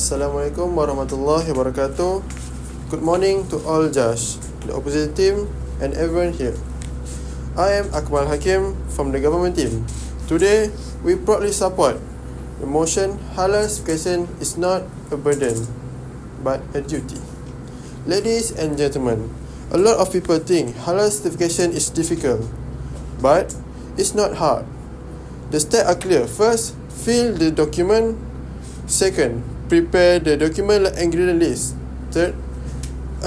Assalamualaikum warahmatullahi wabarakatuh. Good morning to all judges, the opposition team and everyone here. I am Akmal Hakim from the government team. Today, we proudly support the motion halal certification is not a burden but a duty. Ladies and gentlemen, a lot of people think halal certification is difficult, but it's not hard. The steps are clear. First, fill the document. Second, prepare the document ingredient list. Third,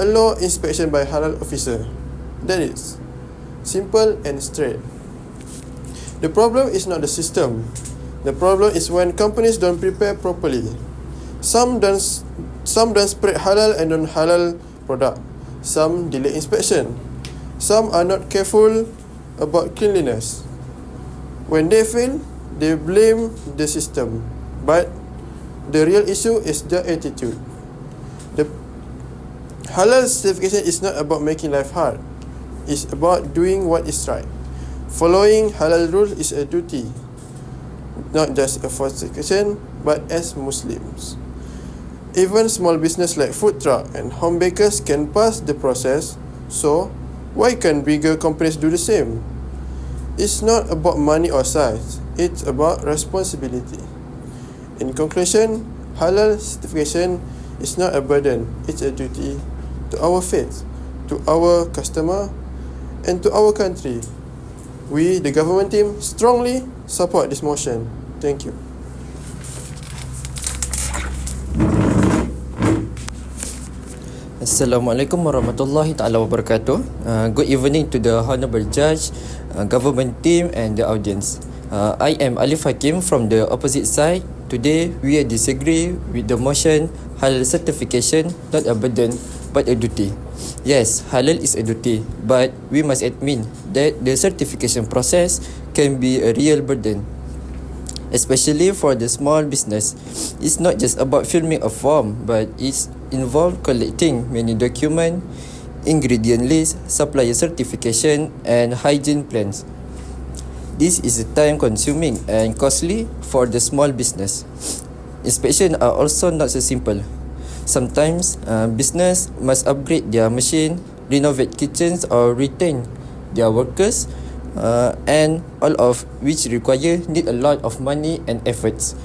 allow inspection by halal officer. That is simple and straight. The problem is not the system. The problem is when companies don't prepare properly. Some don't spread halal and non-halal product. Some delay inspection. Some are not careful about cleanliness. When they fail, they blame the system. But the real issue is the attitude. The halal certification is not about making life hard. It's about doing what is right. Following halal rules is a duty, not just a certification, but as Muslims. Even small business like food truck and home bakers can pass the process, so why can't bigger companies do the same? It's not about money or size, it's about responsibility. In conclusion, halal certification is not a burden, it's a duty to our faith, to our customer, and to our country. We, the government team, strongly support this motion. Thank you. Assalamualaikum warahmatullahi ta'ala wabarakatuh. Good evening to the Honourable Judge, government team and the audience. I am Alif Hakim from the opposite side. Today, we disagree with the motion halal certification not a burden but a duty. Yes, halal is a duty, but we must admit that the certification process can be a real burden, especially for the small business. It's not just about filling a form, but it's involved collecting many documents, ingredient list, supplier certification, and hygiene plans. This is time-consuming and costly for the small business. Inspections are also not so simple. Sometimes, business must upgrade their machine, renovate kitchens, or retain their workers, and all of which need a lot of money and efforts.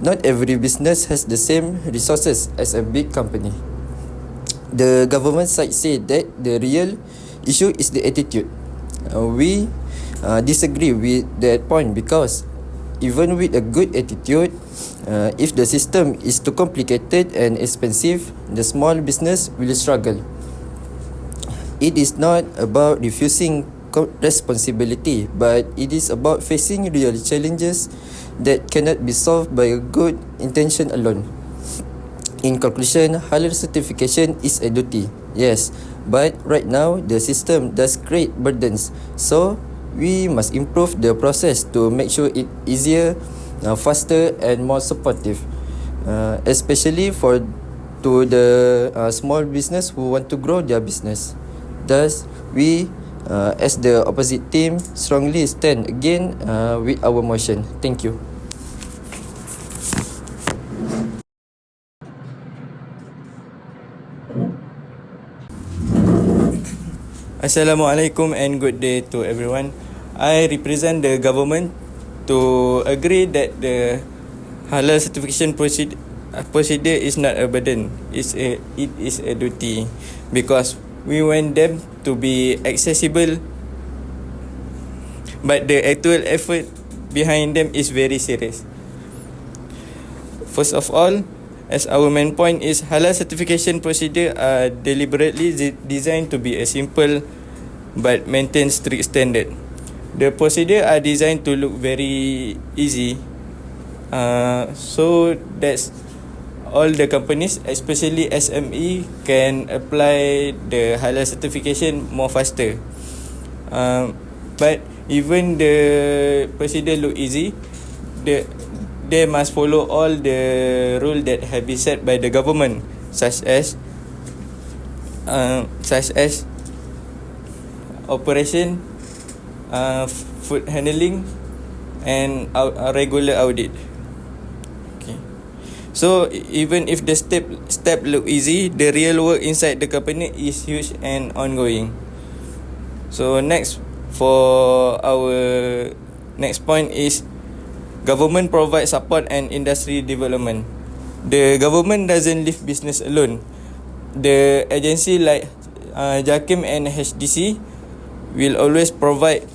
Not every business has the same resources as a big company. The government side said that the real issue is the attitude. We disagree with that point because even with a good attitude, if the system is too complicated and expensive, the small business will struggle. It is not about refusing responsibility, but it is about facing real challenges that cannot be solved by a good intention alone. In conclusion, halal certification is a duty, yes, but right now the system does create burdens, so we must improve the process to make sure it easier, faster and more supportive, especially to the small business who want to grow their business. Thus, we as the opposite team strongly stand again with our motion. Thank you. Assalamualaikum and good day to everyone. I represent the government to agree that the halal certification procedure is not a burden. It is a duty because we want them to be accessible, but the actual effort behind them is very serious. First of all, as our main point is halal certification procedure are deliberately designed to be a simple but maintain strict standard. The procedure are designed to look very easy, so that's all the companies, especially SME, can apply the halal certification more faster. But even the procedure look easy, they must follow all the rules that have been set by the government, such as operation, food handling, and regular audit. Okay. So even if the step look easy, the real work inside the company is huge and ongoing. So next, for our next point is government provides support and industry development. The government doesn't leave business alone. The agency like JAKIM and HDC will always provide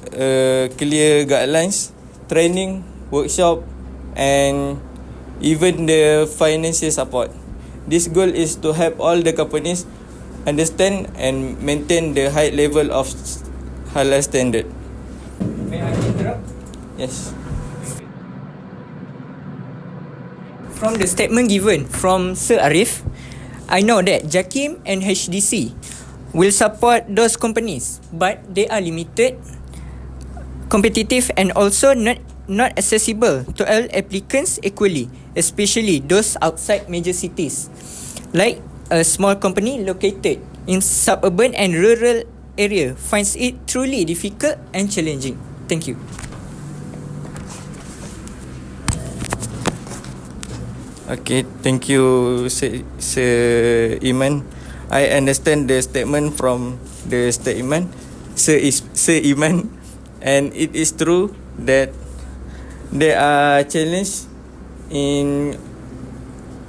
clear guidelines, training, workshop, and even the financial support. This goal is to help all the companies understand and maintain the high level of halal standard. May I interrupt? Yes. From the statement given from Sir Arif, I know that JAKIM and HDC will support those companies, but they are limited, competitive, and also not accessible to all applicants equally, especially those outside major cities. Like a small company located in suburban and rural area finds it truly difficult and challenging. Thank you. Okay, thank you, Sir Iman. I understand the statement from the statement, Sir Iman, and it is true that there are challenges in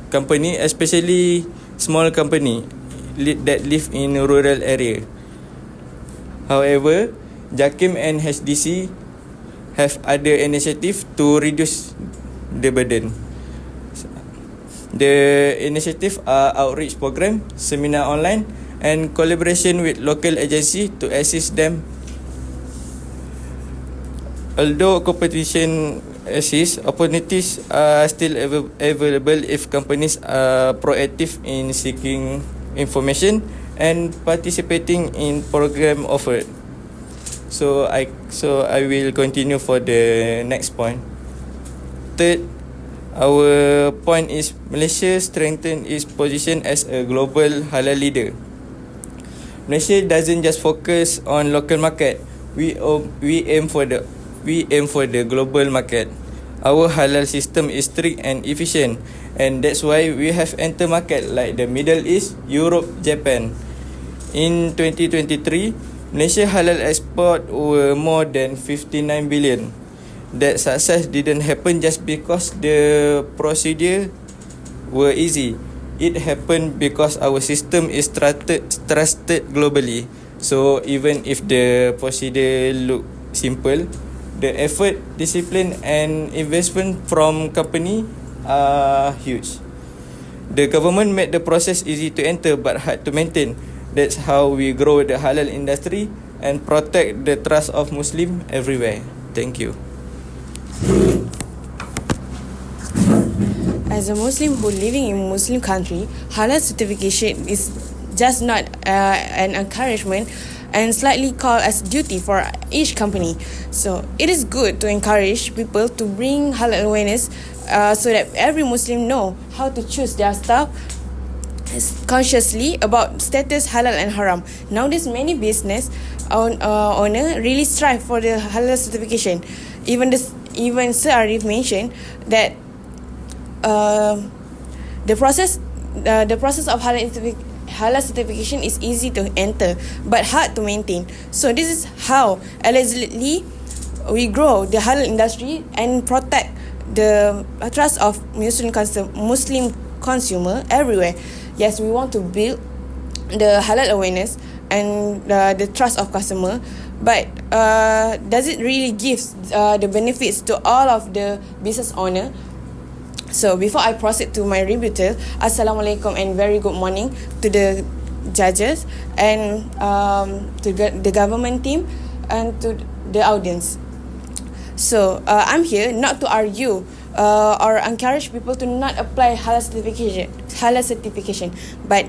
company, especially small company that live in rural area. However, JAKIM and HDC have other initiative to reduce the burden. The initiative are outreach program, seminar online, and collaboration with local agency to assist them. Although competition exists, opportunities are still available if companies are proactive in seeking information and participating in program offered. So I will continue for the next point. Third, our point is Malaysia strengthen its position as a global halal leader. Malaysia doesn't just focus on local market. We aim for the global market. Our halal system is strict and efficient, and that's why we have entered market like the Middle East, Europe, Japan. In 2023, Malaysia halal export were more than 59 billion. That success didn't happen just because the procedure were easy. It happened because our system is trusted globally. So even if the procedure look simple, the effort, discipline, and investment from company are huge. The government made the process easy to enter but hard to maintain. That's how we grow the halal industry and protect the trust of Muslim everywhere. Thank you. As a Muslim who living in Muslim country, halal certification is just not an encouragement and slightly called as duty for each company. So it is good to encourage people to bring halal awareness so that every Muslim know how to choose their stuff consciously about status halal and haram. Nowadays, many business owner really strive for the halal certification. Even Sir Arif mentioned that the process of halal certification is easy to enter but hard to maintain. So this is how allegedly we grow the halal industry and protect the trust of Muslim consumer everywhere. Yes, we want to build the halal awareness and the trust of customer, but does it really give the benefits to all of the business owner? So before I proceed to my rebuttal, Assalamualaikum and very good morning to the judges and to the government team and to the audience. So I'm here not to argue or encourage people to not apply halal certification, but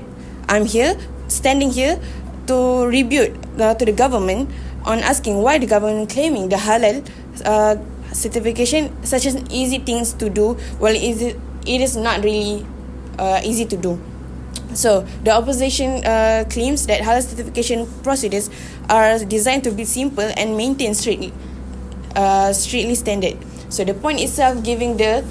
I'm here, standing here to rebut to the government on asking why the government claiming the halal certification such as easy things to do. Well, it is not really easy to do. So the opposition claims that halal certification procedures are designed to be simple and maintain strictly standard. So the point itself giving the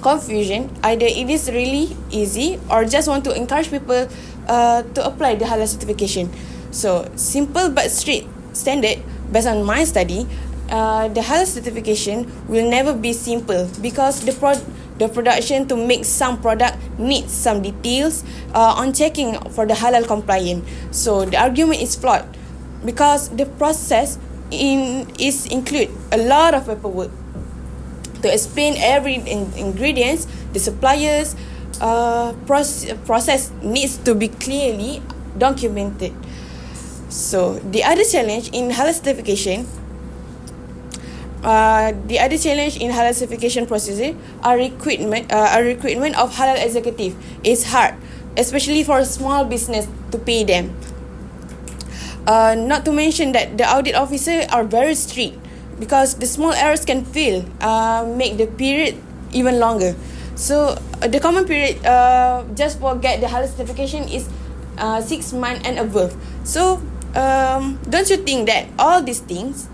confusion. Either it is really easy or just want to encourage people to apply the halal certification. So simple but strict standard based on my study, the halal certification will never be simple because the production to make some product needs some details on checking for the halal compliant. So the argument is flawed because the process is include a lot of paperwork to explain every ingredients, the suppliers, process needs to be clearly documented. So the other challenge in halal certification, procedure are recruitment of halal executive is hard, especially for small business to pay them. Not to mention that the audit officer are very strict because the small errors can make the period even longer. So the common period just for get the halal certification is 6 months and above. So don't you think that all these things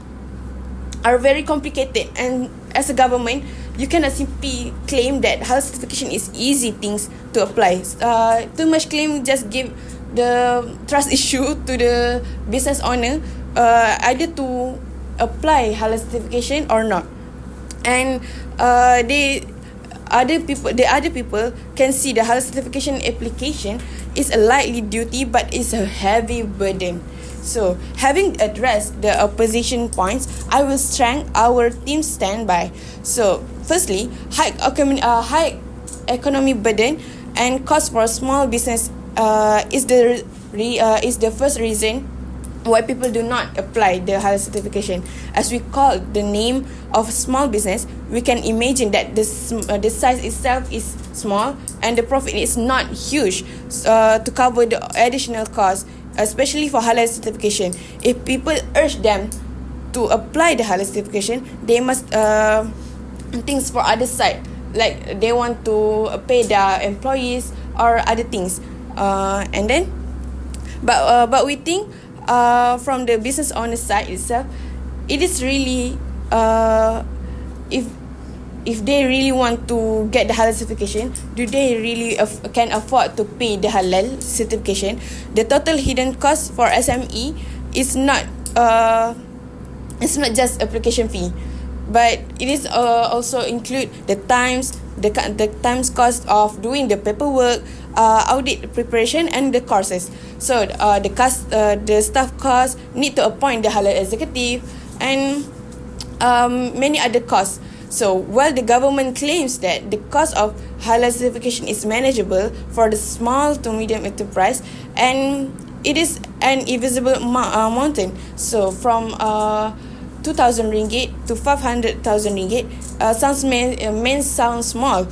are very complicated, and as a government you cannot simply claim that halal certification is easy things to apply. Too much claim just give the trust issue to the business owner either to apply halal certification or not. And the other people can see the halal certification application is a lightly duty but it's a heavy burden. So having addressed the opposition points, I will strengthen our team's standby. So firstly, high economic burden and cost for small business is the first reason why people do not apply the halal certification. As we call the name of small business, we can imagine that the size itself is small and the profit is not huge to cover the additional cost, especially for halal certification. If people urge them to apply the halal certification, they must things for other side, like they want to pay their employees or other things, and then but we think from the business owner side itself, it is really if they really want to get the halal certification, do they really can afford to pay the halal certification? The total hidden cost for SME is not just application fee, but it is also include the times cost of doing the paperwork, audit preparation and the courses. So the staff cost need to appoint the halal executive and many other costs. So while the government claims that the cost of halal certification is manageable for the small to medium enterprise, and it is an invisible mountain. So from 2,000 ringgit to 500,000 ringgit sounds small,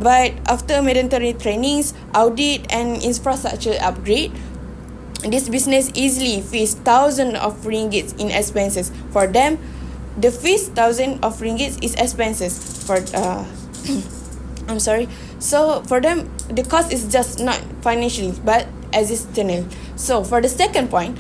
but after mandatory trainings, audit and infrastructure upgrade, this business easily face thousands of ringgits in expenses. For them, the fees thousands of ringgits is expenses for I'm sorry. So for them, the cost is just not financially but existential. So for the second point,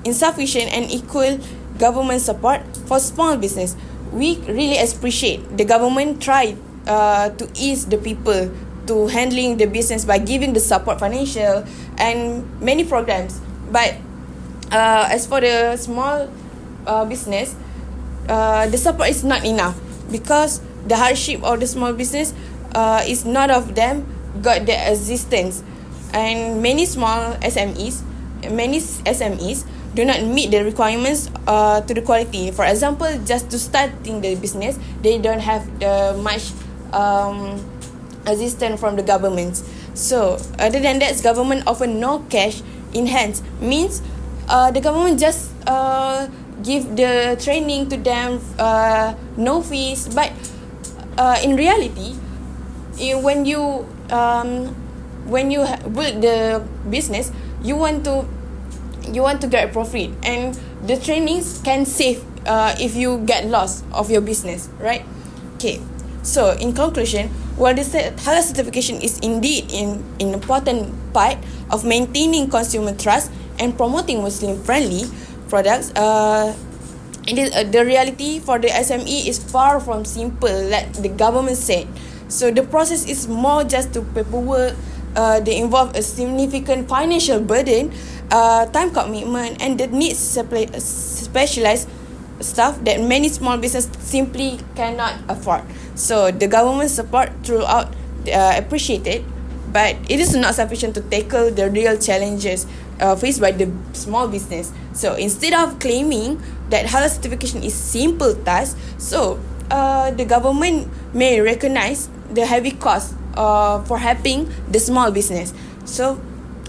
insufficient and equal government support for small business. We really appreciate the government try to ease the people to handling the business by giving the support financial and many programs. But as for the small business, the support is not enough because the hardship of the small business is not of them got the existence, and many SMEs do not meet the requirements to the quality. For example, just to starting the business, they don't have the much assistance from the government. So other than that, government offer no cash in hands, means the government just give the training to them, no fees. But in reality, when you build the business, you want to get profit, and the trainings can save if you get loss of your business, right? Okay, so in conclusion, while the halal certification is indeed an important part of maintaining consumer trust and promoting Muslim-friendly products, it is, the reality for the SME is far from simple, like the government said. So the process is more just to paperwork. They involve a significant financial burden, time commitment, and the needs specialized staff that many small business simply cannot afford. So the government support throughout appreciated, but it is not sufficient to tackle the real challenges faced by the small business. So instead of claiming that halal certification is simple task, so the government may recognize the heavy cost for helping the small business. So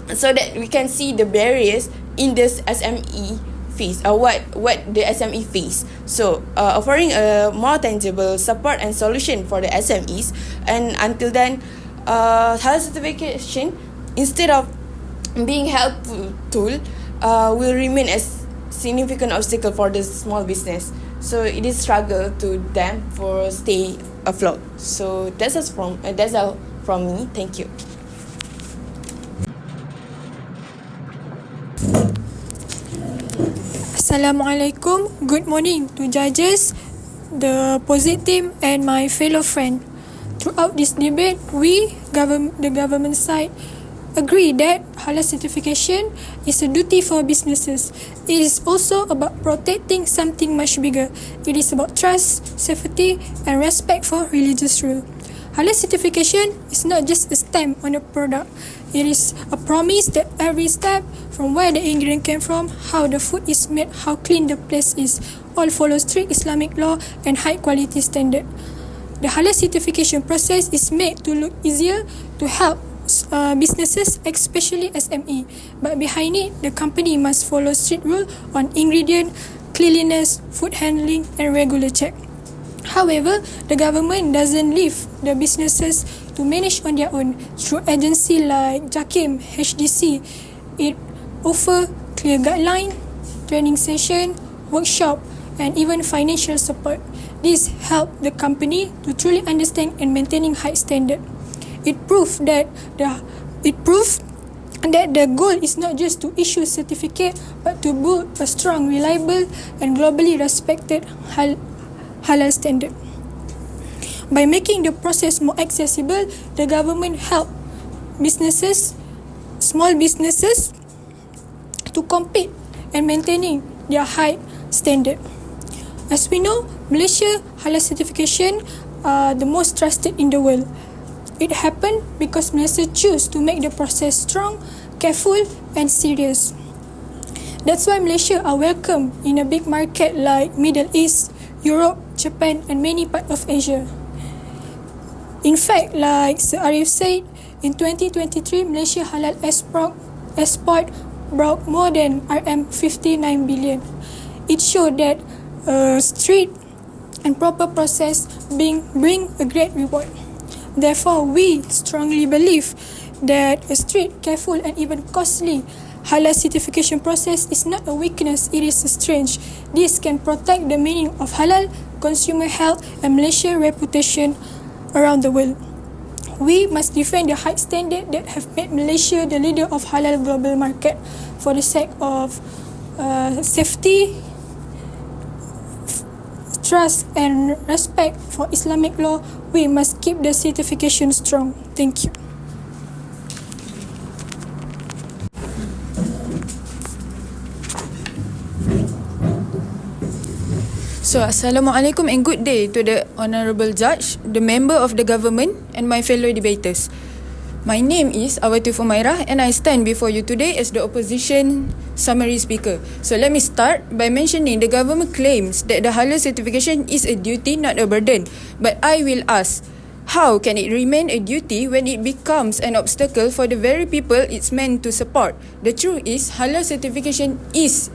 that we can see the barriers in this SME face, or what the SME face. So offering a more tangible support and solution for the SMEs, and until then, halal certification, instead of being helpful tool, will remain as significant obstacle for the small business. So it is struggle to them for stay afloat. So that's all from me. Thank you. Assalamualaikum. Good morning to judges, the opposite team, and my fellow friend. Throughout this debate, the government side, agree that halal certification is a duty for businesses. It is also about protecting something much bigger. It is about trust, safety, and respect for religious rule. Halal certification is not just a stamp on a product. It is a promise that every step, from where the ingredient came from, how the food is made, how clean the place is, all follow strict Islamic law and high quality standard. The halal certification process is made to look easier to help businesses, especially SME. But behind it, the company must follow strict rule on ingredient, cleanliness, food handling, and regular check. However, the government doesn't leave the businesses to manage on their own. Through agency like JAKIM, HDC, it offer clear guideline, training session, workshop, and even financial support. This help the company to truly understand and maintaining high standard. It proved that the goal is not just to issue certificate, but to build a strong, reliable, and globally respected halal standard. By making the process more accessible, the government help small businesses, to compete and maintaining their high standard. As we know, Malaysia halal certification are the most trusted in the world. It happened because Malaysia choose to make the process strong, careful, and serious. That's why Malaysia are welcome in a big market like Middle East, Europe, Japan, and many parts of Asia. In fact, like Sir Arif said, in 2023, Malaysia halal export brought more than RM59 billion. It showed that strict and proper process bring a great reward. Therefore, we strongly believe that a strict, careful, and even costly halal certification process is not a weakness, it is a strength. This can protect the meaning of halal, consumer health, and Malaysia's reputation around the world. We must defend the high standard that have made Malaysia the leader of halal global market. For the sake of safety, trust, and respect for Islamic law, we must keep the certification strong. Thank you. So, Assalamualaikum and good day to the Honourable Judge, the member of the government, and my fellow debaters. My name is Awatif Umairah and I stand before you today as the opposition summary speaker. So let me start by mentioning the government claims that the halal certification is a duty, not a burden. But I will ask, how can it remain a duty when it becomes an obstacle for the very people it's meant to support? The truth is, halal certification is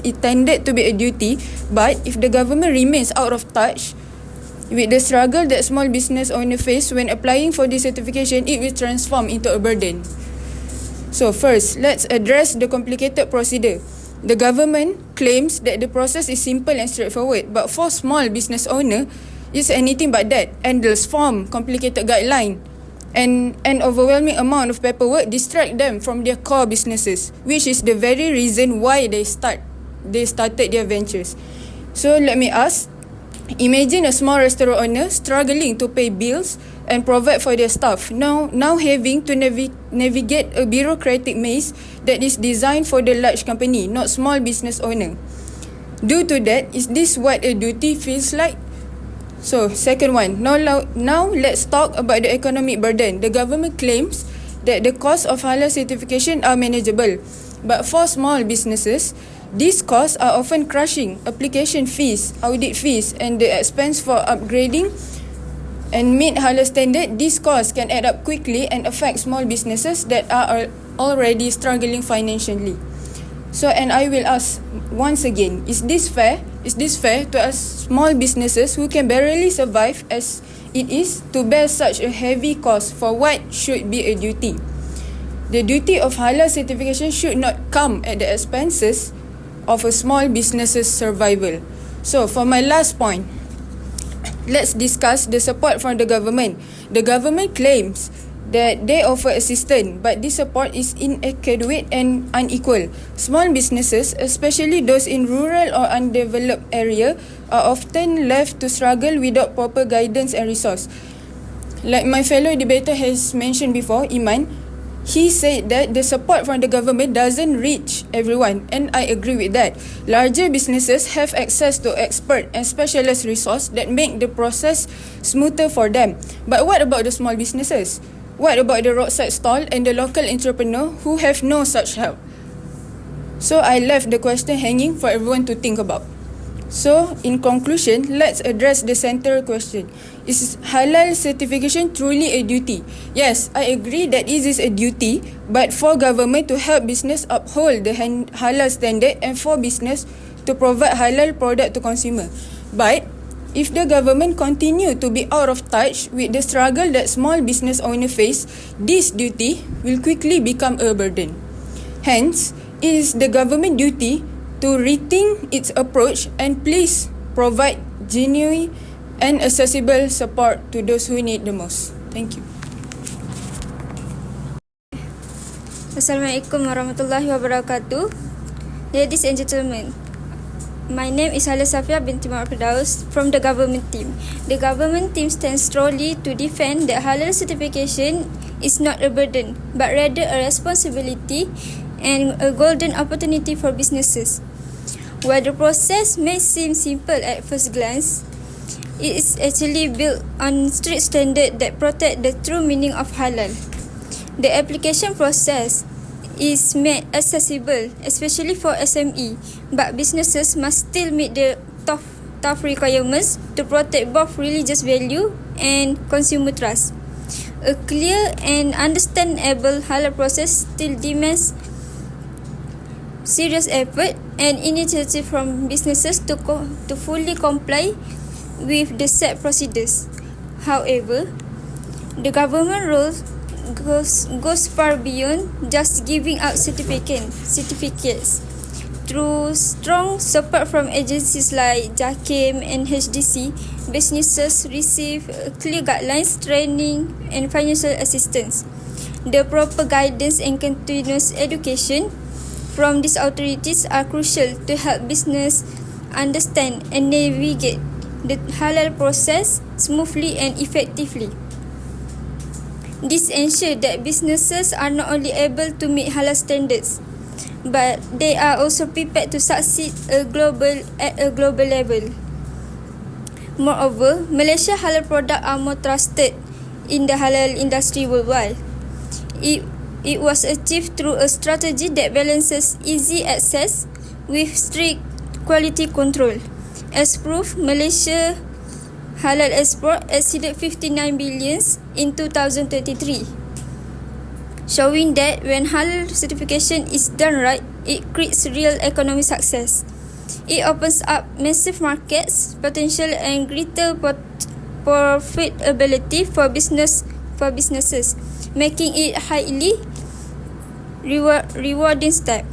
intended to be a duty, but if the government remains out of touch with the struggle that small business owners face when applying for this certification, it will transform into a burden. So first, let's address the complicated procedure. The government claims that the process is simple and straightforward, but for small business owner, it's anything but that. Endless form, complicated guideline, and an overwhelming amount of paperwork distract them from their core businesses, which is the very reason why they started their ventures. So let me ask, Imagine a small restaurant owner struggling to pay bills and provide for their staff, now having to navigate a bureaucratic maze that is designed for the large company, not small business owner. Due to that, is this what a duty feels like? So, second one, now let's talk about the economic burden. The government claims that the cost of halal certification are manageable, but for small businesses, these costs are often crushing. Application fees, audit fees, and the expense for upgrading and meet halal standard, these costs can add up quickly and affect small businesses that are already struggling financially. So, and I will ask once again, is this fair? Is this fair to us small businesses who can barely survive as it is to bear such a heavy cost for what should be a duty? The duty of halal certification should not come at the expenses of a small business's survival. So, for my last point, let's discuss the support from the government. The government claims that they offer assistance, but this support is inadequate and unequal. Small businesses, especially those in rural or undeveloped area, are often left to struggle without proper guidance and resource. Like my fellow debater has mentioned before, Iman, he said that the support from the government doesn't reach everyone, and I agree with that. Larger businesses have access to expert and specialist resource that make the process smoother for them. But what about the small businesses? What about the roadside stall and the local entrepreneur who have no such help? So I left the question hanging for everyone to think about. So, in conclusion, let's address the central question. Is halal certification truly a duty? Yes, I agree that it is a duty, but for government to help business uphold the halal standard and for business to provide halal product to consumer. But if the government continue to be out of touch with the struggle that small business owners face, this duty will quickly become a burden. Hence, it is the government duty to rethink its approach and please provide genuine and accessible support to those who need the most. Thank you. Assalamualaikum warahmatullahi wabarakatuh. Ladies and gentlemen, my name is Halal Safia binti Muhammad Firdaus from the government team. The government team stands strongly to defend that halal certification is not a burden, but rather a responsibility and a golden opportunity for businesses. While the process may seem simple at first glance, it is actually built on strict standards that protect the true meaning of halal. The application process is made accessible, especially for SME, but businesses must still meet the tough requirements to protect both religious value and consumer trust. A clear and understandable halal process still demands serious effort and initiative from businesses to fully comply with the set procedures. However, the government role goes far beyond just giving out certificates. Through strong support from agencies like JAKIM and HDC, businesses receive clear guidelines, training and financial assistance. The proper guidance and continuous education from these authorities are crucial to help business understand and navigate the halal process smoothly and effectively. This ensures that businesses are not only able to meet halal standards, but they are also prepared to succeed at a global level. Moreover, Malaysia halal products are more trusted in the halal industry worldwide. It was achieved through a strategy that balances easy access with strict quality control. As proof, Malaysia halal export exceeded 59 billion in 2023, showing that when halal certification is done right, it creates real economic success. It opens up massive markets potential and greater profitability for businesses, making it highly rewarding step.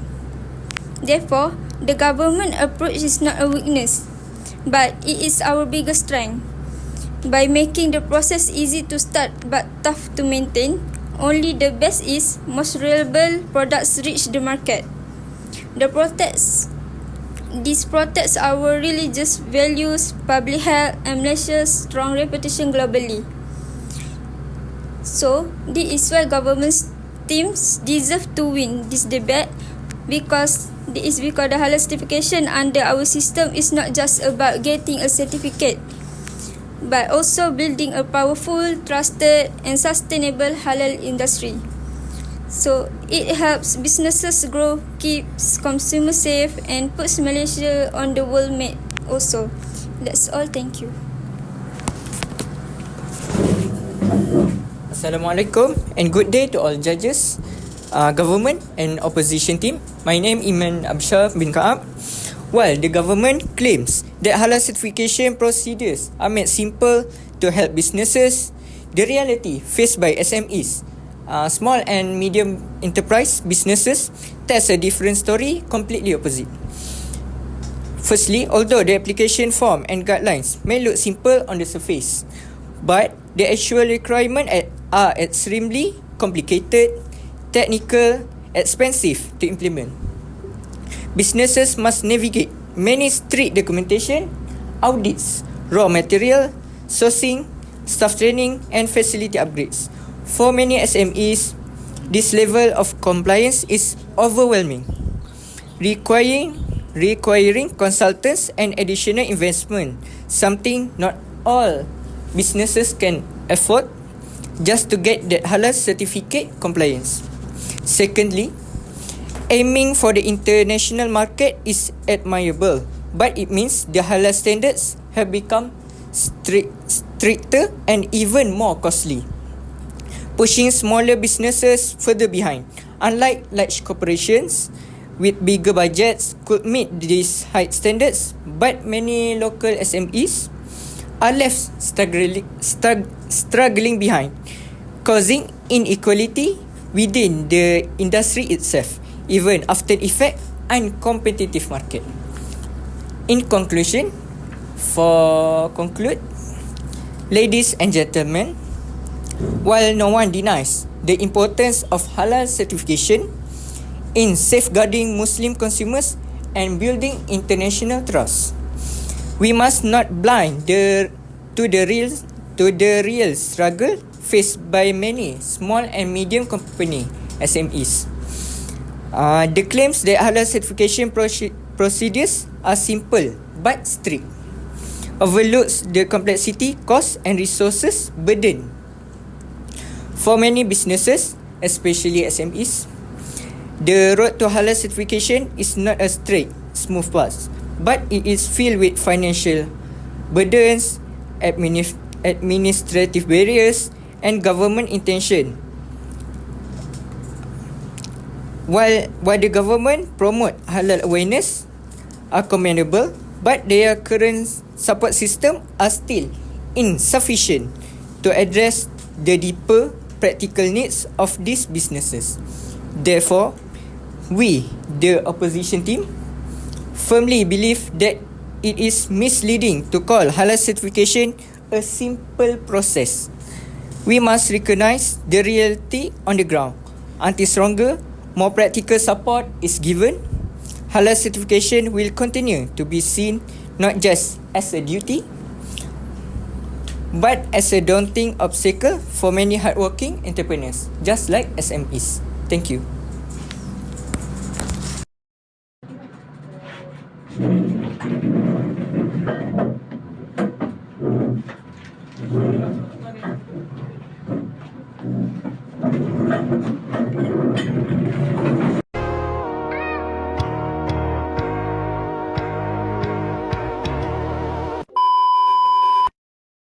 Therefore, the government approach is not a weakness, but it is our biggest strength. By making the process easy to start but tough to maintain, only the best most reliable products reach the market. The This protects our religious values, public health, and Malaysia's strong reputation globally. So, this is why government teams deserve to win this debate, because the halal certification under our system is not just about getting a certificate, but also building a powerful, trusted, and sustainable halal industry. So it helps businesses grow, keeps consumers safe, and puts Malaysia on the world map also. That's all. Thank you. Assalamualaikum and good day to all judges, government and opposition team. My name Iman Abshar bin Kaab. While the government claims that halal certification procedures are made simple to help businesses, the reality faced by SMEs, small and medium enterprise businesses, tells a different story, completely opposite. Firstly, although the application form and guidelines may look simple on the surface, but the actual requirements are extremely complicated, technical, expensive to implement. Businesses must navigate many strict documentation, audits, raw material, sourcing, staff training, and facility upgrades. For many SMEs, this level of compliance is overwhelming, requiring consultants and additional investment, something not all businesses can afford just to get that halal certificate compliance. Secondly, aiming for the international market is admirable, but it means the halal standards have become stricter and even more costly, pushing smaller businesses further behind. Unlike large corporations with bigger budgets could meet these high standards, but many local SMEs are left struggling behind, causing inequality within the industry itself, even after effect uncompetitive market. In conclusion, ladies and gentlemen, while no one denies the importance of halal certification in safeguarding Muslim consumers and building international trust, we must not blind to the real struggle faced by many small and medium company SMEs. The claims that halal certification procedures are simple but strict overlooks the complexity, cost, and resources burden. For many businesses, especially SMEs, the road to halal certification is not a straight, smooth path, but it is filled with financial burdens, administrative barriers, and government intention. While the government promote halal awareness are commendable, but their current support system are still insufficient to address the deeper practical needs of these businesses. Therefore, we, the opposition team, firmly believe that it is misleading to call halal certification a simple process. We must recognize the reality on the ground. Until stronger, more practical support is given, halal certification will continue to be seen not just as a duty, but as a daunting obstacle for many hardworking entrepreneurs, just like SMEs. Thank you.